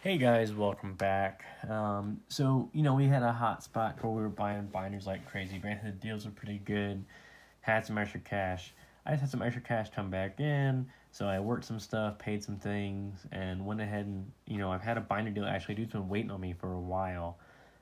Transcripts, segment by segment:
Hey guys, welcome back. We had a hot spot where we were buying binders like crazy. Granted, the deals were pretty good. Had some extra cash. I just had some extra cash come back in, so I worked some stuff, paid some things, and went ahead and I've had a binder deal. Actually, dude's been waiting on me for a while.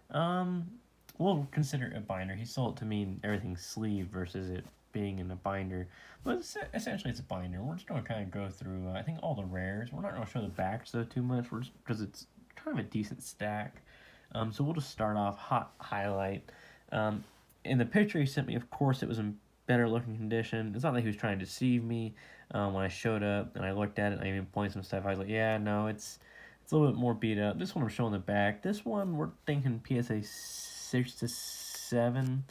Um, we'll consider it a binder. He sold it to me in everything sleeve versus it being in a binder. But essentially, it's a binder. We're just going to kind of go through, I think, all the rares. We're not going to show the backs, though, too much because it's kind of a decent stack. So we'll just start off hot highlight. Um, in the picture he sent me, of course, it was in better looking condition. It's not like he was trying to deceive me. When I showed up and I looked at it, and I even pointed some stuff. I was like, yeah, no, it's a little bit more beat up. This one I'm showing the back. This one we're thinking PSA 6 to 7.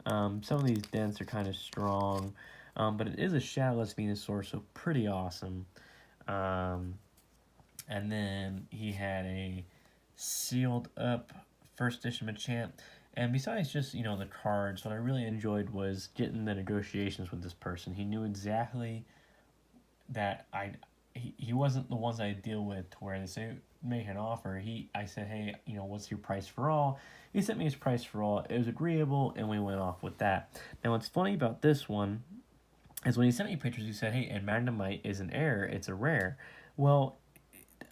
Some of these dents are kind of strong, but it is a shadowless Venusaur, so pretty awesome. Um, and then he had a sealed up first edition Machamp. And besides just, the cards, what I really enjoyed was getting the negotiations with this person. He knew exactly that he wasn't the ones I deal with to where they say make an offer. I said, hey, what's your price for all? He sent me his price for all. It was agreeable, and we went off with that. Now, what's funny about this one is when he sent me pictures, he said, hey, and Magnemite is an error. It's a rare. Well,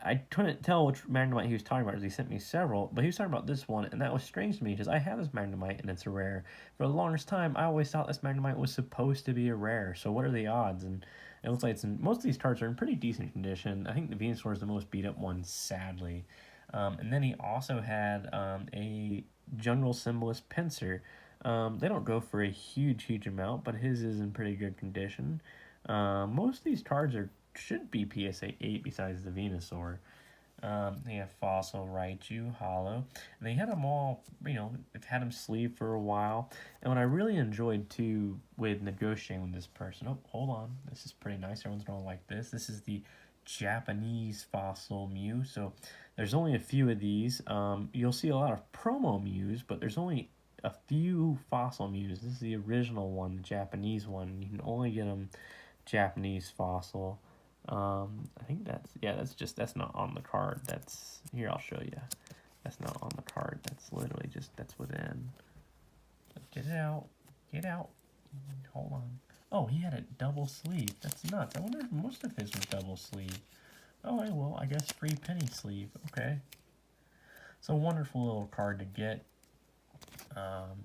I couldn't tell which Magnemite he was talking about because he sent me several, but he was talking about this one, and that was strange to me because I have this Magnemite and it's a rare. For the longest time, I always thought this Magnemite was supposed to be a rare. So what are the odds? And it looks like most of these cards are in pretty decent condition. I think the Venusaur is the most beat up one, sadly. And then he also had a Jungle Symbolist Pinsir. They don't go for a huge amount, but his is in pretty good condition. Most of these cards should be PSA 8 besides the Venusaur. They have Fossil, Raichu, Hollow. And they had them all, they've had them sleeved for a while. And what I really enjoyed too with negotiating with this person, oh, hold on, this is pretty nice. Everyone's going to like this. This is the Japanese Fossil Mew. So there's only a few of these. You'll see a lot of promo Mews, but there's only a few Fossil Mews. This is the original one, the Japanese one. You can only get them Japanese Fossil. I think that's not on the card. That's here. I'll show you. That's not on the card. That's literally that's within. Get it out. Get out. Hold on. Oh, he had a double sleeve. That's nuts. I wonder if most of his was double sleeve. Oh, well, I guess free penny sleeve. Okay. So wonderful little card to get.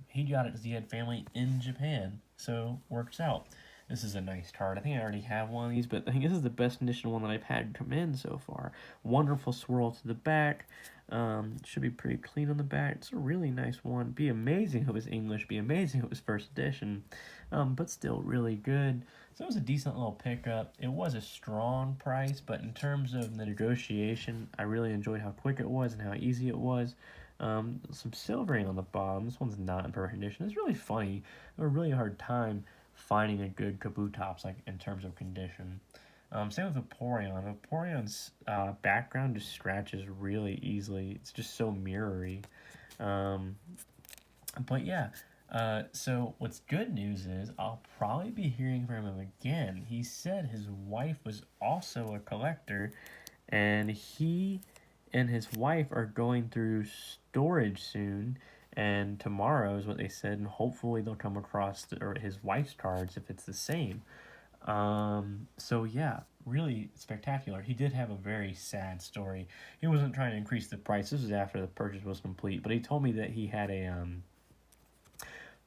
He got it because he had family in Japan, so works out. This is a nice card. I think I already have one of these, but I think this is the best condition one that I've had come in so far. Wonderful swirl to the back. Should be pretty clean on the back. It's a really nice one. Be amazing if it was English. Be amazing if it was first edition. But still really good. So it was a decent little pickup. It was a strong price, but in terms of the negotiation, I really enjoyed how quick it was and how easy it was. Some silvering on the bottom. This one's not in perfect condition. It's really funny. I have a really hard time finding a good Kabutops like in terms of condition. Same with Vaporeon. Vaporeon's background just scratches really easily. It's just so mirrory. Um, but yeah, so what's good news is I'll probably be hearing from him again. He said his wife was also a collector, and he and his wife are going through storage soon. And tomorrow is what they said, and hopefully they'll come across or his wife's cards if it's the same. So yeah, really spectacular. He did have a very sad story. He wasn't trying to increase the price. This was after the purchase was complete, but he told me that he had a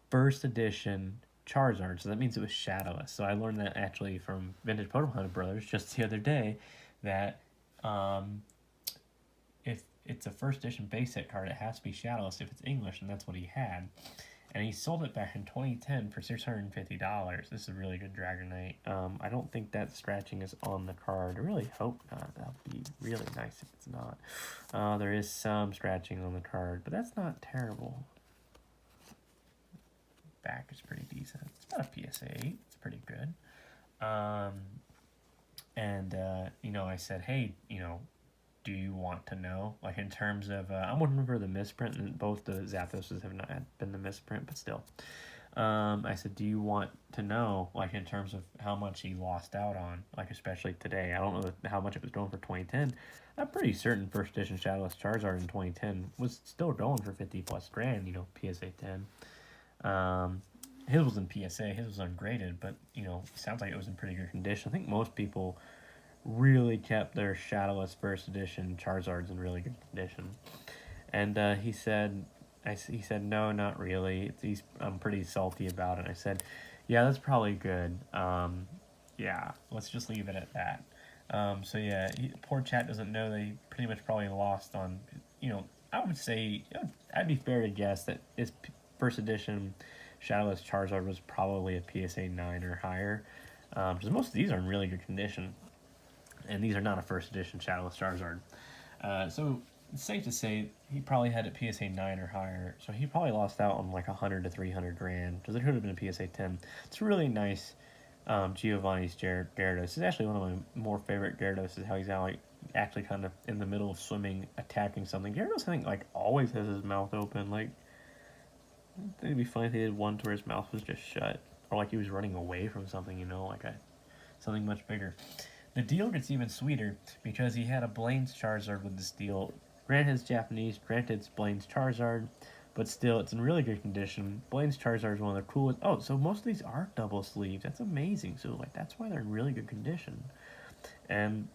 first edition Charizard, so that means it was shadowless. So I learned that actually from Vintage Pokemon Brothers just the other day that um, if it's a first edition base set card, it has to be shadowless if it's English, and that's what he had. And he sold it back in 2010 for $650. This is a really good Dragonite. I don't think that scratching is on the card. I really hope not. That would be really nice if it's not. There is some scratching on the card, but that's not terrible. Back is pretty decent. It's about a PSA 8. It's pretty good. Um, I said, hey, do you want to know? Like in terms of, I'm looking for the misprint, and both the Zapdoses have not been the misprint, but still. I said, do you want to know, like, in terms of how much he lost out on, like, especially today? I don't know how much it was going for 2010. I'm pretty certain first edition Shadowless Charizard in 2010 was still going for 50 plus grand, PSA 10. His was in PSA, his was ungraded, but, sounds like it was in pretty good condition. I think most people really kept their Shadowless first edition Charizards in really good condition. And he said, no, not really. I'm pretty salty about it. I said, yeah, that's probably good. Yeah, let's just leave it at that. So yeah, poor chat doesn't know they pretty much probably lost on, I would say, I'd be fair to guess that his first edition Shadowless Charizard was probably a PSA 9 or higher. Because most of these are in really good condition. And these are not a first edition Shadowless Charizard. So it's safe to say he probably had a PSA 9 or higher, so he probably lost out on like 100 to 300 grand, because it could have been a PSA 10. It's really nice. Giovanni's Gyarados. It's actually one of my more favorite Gyarados, is how he's out, like, actually kind of in the middle of swimming, attacking something. Gyarados, I think, like, always has his mouth open. Like, I think it'd be funny if he did one to where his mouth was just shut, or like he was running away from something, something much bigger. The deal gets even sweeter because he had a Blaine's Charizard with this deal. Granted, it's Japanese, granted, it's Blaine's Charizard, but still, it's in really good condition. Blaine's Charizard is one of the coolest. Oh, so most of these are double sleeves. That's amazing. So, like, that's why they're in really good condition. And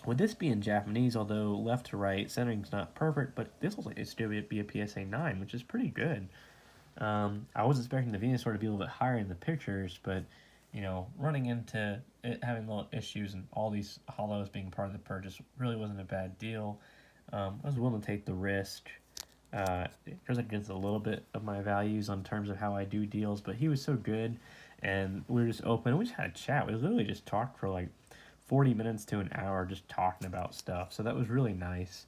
with this being Japanese, although left to right, centering's not perfect, but this looks like it still be a PSA 9, which is pretty good. I was expecting the Venusaur to be a little bit higher in the pictures, but running into it having little issues and all these hollows being part of the purchase really wasn't a bad deal. I was willing to take the risk. It goes against a little bit of my values on terms of how I do deals, but he was so good, and we were just open. We just had a chat. We literally just talked for like 40 minutes to an hour, just talking about stuff. So that was really nice.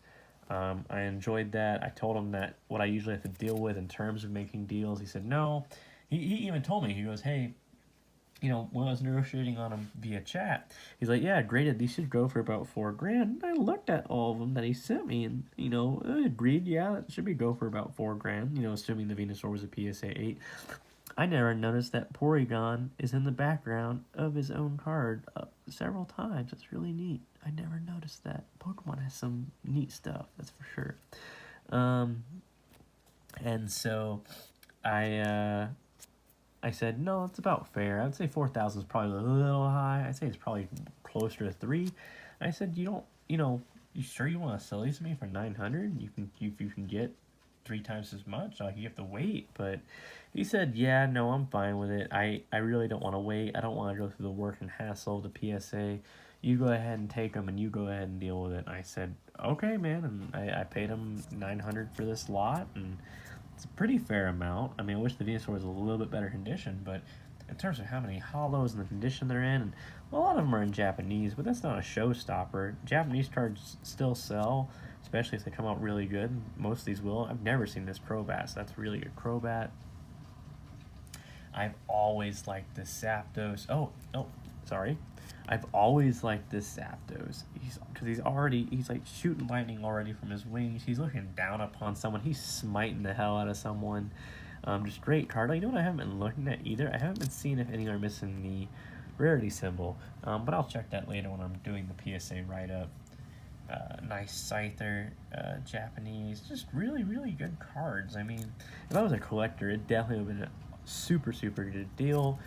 I enjoyed that. I told him that what I usually have to deal with in terms of making deals. He said no. He even told me, he goes, hey, when I was negotiating on them via chat, he's like, yeah, graded, these should go for about 4 grand. And I looked at all of them that he sent me, and, I agreed, yeah, that should be go for about 4 grand, assuming the Venusaur was a PSA 8. I never noticed that Porygon is in the background of his own card several times. It's really neat. I never noticed that. Pokemon has some neat stuff, that's for sure. And so I said, no, it's about fair. I would say 4,000 is probably a little high. I'd say it's probably closer to 3. I said, you sure you want to sell these to me for 900? You can get 3 times as much. Like, you have to wait. But he said, yeah, no, I'm fine with it. I really don't want to wait. I don't want to go through the work and hassle of the PSA. You go ahead and take them, and you go ahead and deal with it. And I said, okay, man. And I paid him 900 for this lot, and it's a pretty fair amount. I mean, I wish the Venusaur was a little bit better condition, but in terms of how many hollows and the condition they're in, and a lot of them are in Japanese, but that's not a showstopper. Japanese cards still sell, especially if they come out really good. Most of these will. I've never seen this Crobat, so that's really good Crobat. I've always liked this Zapdos. Oh, sorry. I've always liked this Zapdos. He's like shooting lightning already from his wings. He's looking down upon someone. He's smiting the hell out of someone. Just great card. You know what I haven't been looking at either? I haven't been seeing if any are missing the rarity symbol. But I'll check that later when I'm doing the PSA write-up. Nice Scyther, Japanese. Just really, really good cards. I mean, if I was a collector, it definitely would have been a super, super good deal.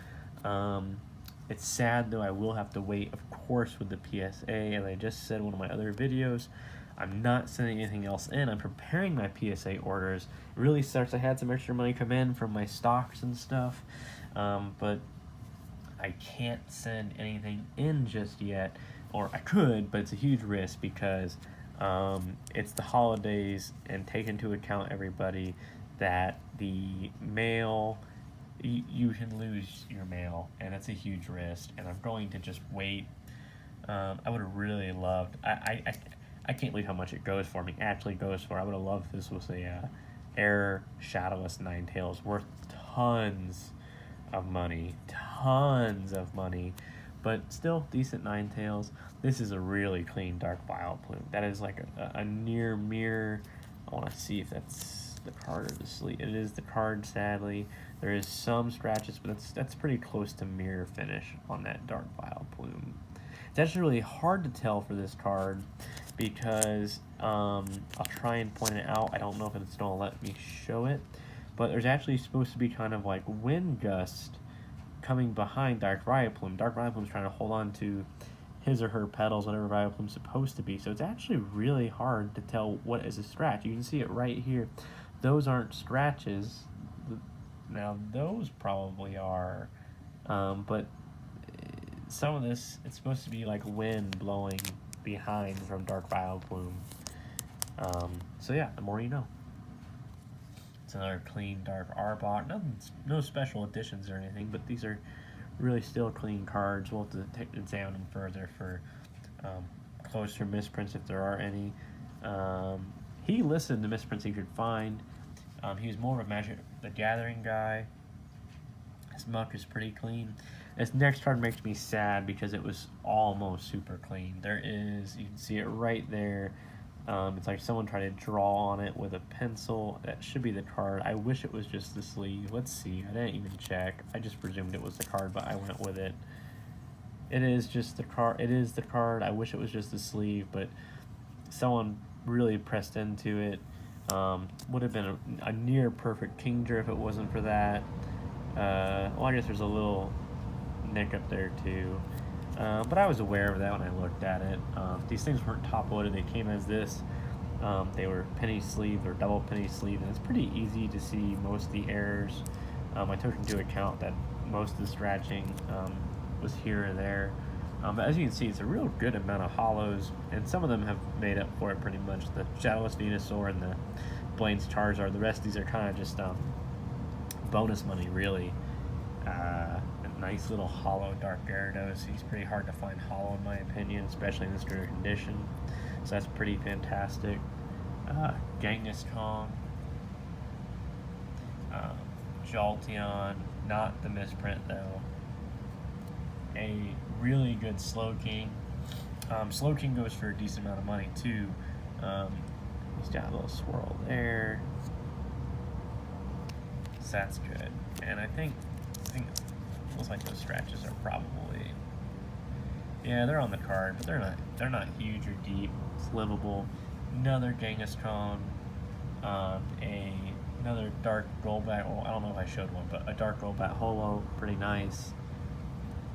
It's sad, though. I will have to wait, of course, with the PSA. As I just said in one of my other videos, I'm not sending anything else in. I'm preparing my PSA orders. It really starts. I had some extra money come in from my stocks and stuff, but I can't send anything in just yet. Or I could, but it's a huge risk because it's the holidays, and take into account, everybody, that the mail, you can lose your mail, and it's a huge risk, and I'm going to just wait. I would have really loved, I can't believe how much it goes for me, actually goes for. I would have loved if this was a Air Shadowless Ninetales, worth tons of money, but still decent Ninetales. This is a really clean Dark Vileplume. That is like a near mirror. I want to see if that's the card or the sleeve? It is the card, sadly. There is some scratches, but that's pretty close to mirror finish on that Dark Vileplume. It's actually really hard to tell for this card because I'll try and point it out. I don't know if it's going to let me show it, but there's actually supposed to be kind of like wind gust coming behind Dark Vileplume. Dark Vileplume's trying to hold on to his or her petals, whatever Vileplume's supposed to be. So it's actually really hard to tell what is a scratch. You can see it right here. Those aren't scratches. Now those probably are, but some of this, it's supposed to be like wind blowing behind from Dark Vileplume. So yeah, the more you know. It's another clean Dark Arbok. No special additions or anything, but these are really still clean cards. We'll have to examine them further for closer misprints if there are any. He listed the misprints he could find. He was more of a Magic the Gathering guy. His muck is pretty clean. This next card makes me sad because it was almost super clean. There is, you can see it right there. It's like someone tried to draw on it with a pencil. That should be the card. I wish it was just the sleeve. Let's see. I didn't even check. I just presumed it was the card, but I went with it. It is just the card. It is the card. I wish it was just the sleeve, but someone really pressed into it. Would have been a near perfect Kingdra if it wasn't for that. Well, I guess there's a little nick up there too. But I was aware of that when I looked at it. These things weren't top loaded, they came as this. They were penny sleeved or double penny sleeved, and it's pretty easy to see most of the errors. I took into account that most of the scratching was here and there. But as you can see, it's a real good amount of hollows, and some of them have made up for it pretty much. The Shadowless Venusaur and the Blaine's Charizard, the rest of these are kind of just bonus money, really. A nice little hollow Dark Gyarados. He's pretty hard to find hollow in my opinion, especially in this rare condition. So that's pretty fantastic. Genghis Kong. Jolteon, not the misprint though. A really good Slowking. Slowking goes for a decent amount of money too. He's got a little swirl there. So that's good. And I think it looks like those scratches are probably, yeah, they're on the card, but they're not huge or deep. It's livable. Another Genghis Khan, another Dark Golbat. Well, I don't know if I showed one, but a Dark Golbat Holo, pretty nice.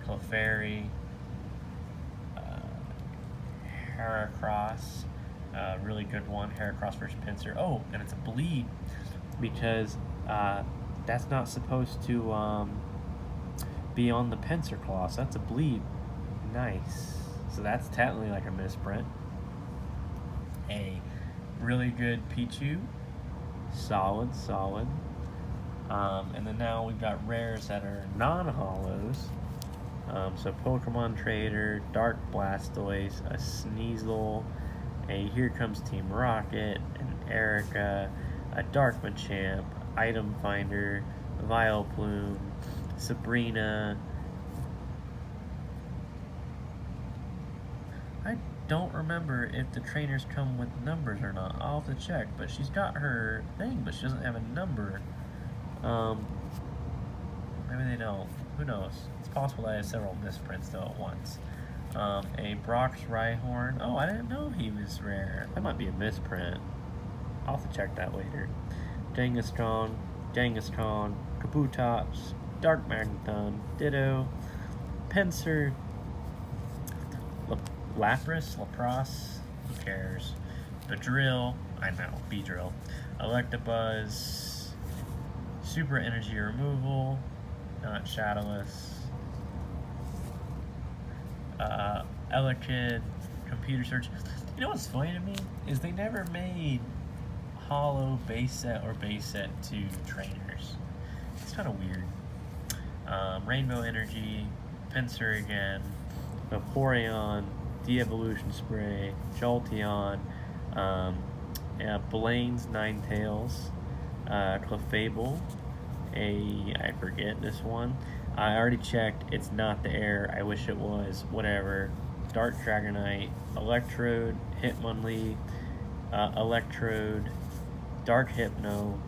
Clefairy, Heracross, really good one. Heracross versus Pinsir. Oh, and it's a bleed because that's not supposed to be on the Pinsir Claw, so that's a bleed. Nice. So that's technically like a misprint. A really good Pichu. Solid. And then now we've got rares that are non-hollows. So Pokemon Trader, Dark Blastoise, a Sneasel, a Here Comes Team Rocket, an Erica, a Dark Machamp, Item Finder, Vileplume, Sabrina. I don't remember if the trainers come with numbers or not. I'll have to check, but she's got her thing, but she doesn't have a number. Maybe they don't. Who knows? It's possible I have several misprints though at once. A Brock's Rhyhorn. Oh, I didn't know he was rare. That might be a misprint. I'll have to check that later. Genghis Khan, Kabutops, Dark Magneton, Ditto, Pinsir, Lapras, who cares? Beedrill, Beedrill, Electabuzz, Super Energy Removal, not Shadowless, Elekid, Computer Search. You know what's funny to me is they never made Hollow base set or base set 2 trainers. It's kind of weird. Rainbow Energy, Pinsir again, Vaporeon, De-Evolution Spray, Jolteon, Blaine's Ninetales, Clefable, I forget this one. I already checked, it's not the air, I wish it was, whatever. Dark Dragonite, Electrode, Hitmonlee, Electrode, Dark Hypno,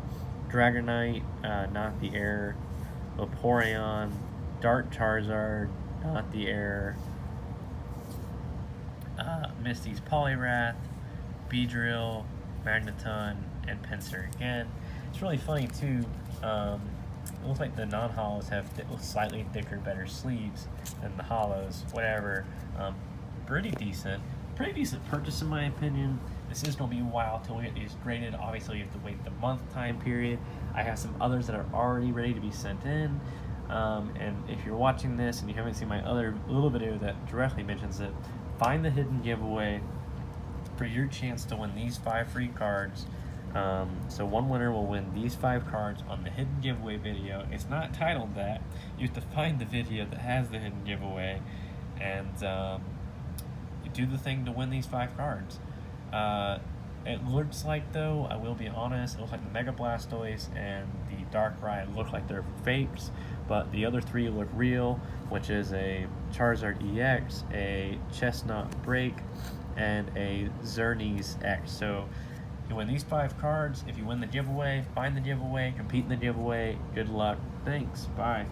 Dragonite, not the air. Vaporeon, Dark Charizard, not the air. Misty's Poliwrath, Beedrill, Magneton, and Pinsir again. It's really funny too. It looks like the non-hollows have slightly thicker, better sleeves than the hollows. Whatever. Pretty decent purchase in my opinion. This is going to be a while till we get these graded. Obviously, you have to wait the month time period. I have some others that are already ready to be sent in. And if you're watching this and you haven't seen my other little video that directly mentions it, find the hidden giveaway for your chance to win these 5 free cards. So one winner will win these 5 cards on the hidden giveaway video. It's not titled that. You have to find the video that has the hidden giveaway, and you do the thing to win these 5 cards. It looks like, though, I will be honest, it looks like the Mega Blastoise and the Darkrai look like they're fakes, but the other 3 look real, which is a Charizard EX, a Chestnut Break, and a Xerneas X. So you win these 5 cards. If you win the giveaway, find the giveaway, compete in the giveaway. Good luck. Thanks. Bye.